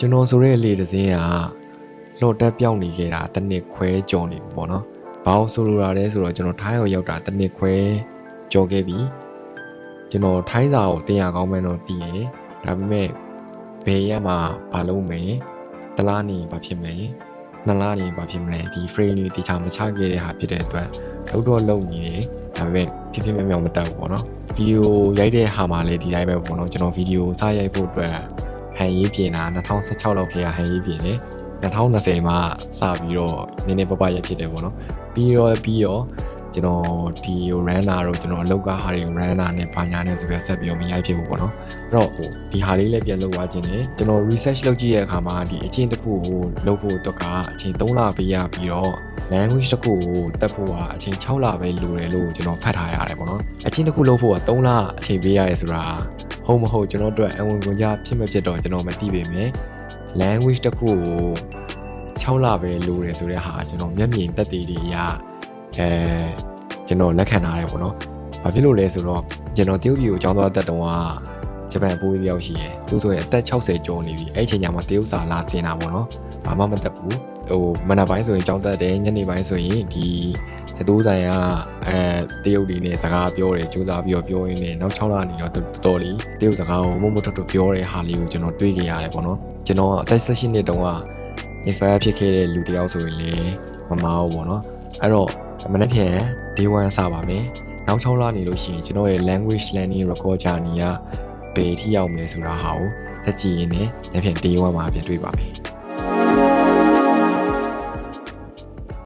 ကျွန်တော်ဆိုတဲ့လေတစ်စင်းကလော့တက်ပြောင်းနေခဲ့တာတစ်နှစ်ခွဲကျော်နေပြီပေါ့နော်။ဘာလို့ဆိုလိုတာလဲဆိုတော့ကျွန်တော်ထိုင်းရောက်တာတစ်နှစ်ခွဲကျော်ခဲ့ပြီ။ကျွန်တော်ထိုင်းစာကိုတင်ရကောင်းမှန်းတော့သိရယ်။ဒါပေမဲ့ဘယ်ရက်မှဘာလုပ်မယ်။တစ်လားနေဘာဖြစ်မယ်။နှစ်လားနေဘာဖြစ်မလဲ။ဒီ frame တွေတခြားမချခဲ့တဲ့ဟာဖြစ်တဲ့အတွက်လုံးနေတယ်။ဒါပေမဲ့ဖြစ်ဖြစ်မြောင်မတက်ဘူးပေါ့နော်။ဗီဒီယိုရိုက်တဲ့ဟာမှလည်းဒီတိုင်းပဲပေါ့နော်။ကျွန်တော်ဗီဒီယိုစရိုက်ဖို့အတွက်ဟန်ရေးပြင်တာ2016လောက်ခေတ်ကဟန်ရေးပြင်တယ်2020မှာစပြီးတော့နည်းနည်းပပရဖြစ်တယ်ပေါ့နော်ပြီးတော့ကျွန်တော်ဒီ runner တို့ကျွန်တော်အလုပ်ကဟာတွေ runner နဲ့ဘာညာနဲ့ဆိုပြီးဆက်ပြီးတော့မရိုက်ဖြစ်ဘူးပေါ့နော်အဲ့တော့ဒီဟာလေးလည်းပြန်လုပ်သွားခြင်းနဲ့ကျွန်တော် research လုပ်ကြည့်တဲ့အခါမှာဒီအချင်းတစ်ခုကိုလုပ်ဖို့အတွက်ကအချိန်3လပေးရပြီးတော့ language တစ်ခုကိုတက်ဖို့ကအချိန်6လပဲလိုတယ်လို့ကျွန်တော်ဖတ်ထားရတယ်ပေါ့နော်အချင်းတစ်ခုလုပ်ဖို့က3လအချိန်ပေးရတယ်ဆိုတာဟုတ်မဟုတ်ကျွန်တော်တို့အဝင်ကွန်ကြဖြစ်မဖြစ်တော့ကျွန်တော်မသိပေမဲ့ language တစ်ခုကို6လပဲလိုတယ်ဆိုတဲ့ဟာကျွန်တော်မျက်မြင်သက်သေတွေအရကျွန်တော်လက်ခံထားတယ်ပေါ့နော်။ဘာဖြစ်လို့လဲဆိုတော့ကျွန်တော်တရုတ်ပြည်ကိုကျောင်းသွားတက်တုန်းကဂျပန်ပိုးတစ်ယောက်ရှိရယ်။သူဆိုရင်အသက်60ကျော်နေပြီ။အဲ့ဒီအချိန်ညမှာတရုတ်စာလာတင်တာပေါ့နော်။ဘာမှမတက်ဘူး။မနက်ပိုင်းဆိုရင်ကျောင်းတက်တယ်ညနေပိုင်းဆိုရင်ဒီသတိုးဆိုင်ကတရုတ်တွေနဲ့စကားပြောတယ်စူးစမ်းပြီးတော့ပြောရင်းနဲ့နောက်6လနေတော့တော်တော်လေးတရုတ်စကားကိုမုံမထွတ်ထွတ်ပြောတဲ့ဟာလေးကိုကျွန်တော်တွေးကြရတယ်ပေါ့နော်။ကျွန်တော်အသက်18နှစ်တုန်းက inspire ဖြစ်ခဲ့တဲ့လူတစ်ယောက်ဆိုရင်လေမမားဘူးပေါ့နော်အဲ့တော့မနေ့ပြန် day 1စပါမယ်နောက်6လနေလို့ရှိရင်ကျွန်တော်ရဲ့ language learning record journey ကဘယ်ထိရောက်မလဲဆိုတာဟာကိုစက်ကြည့်ရင်းနဲ့နေ့ပြန် day 1မှာပြန်တွေ့ပါမယ်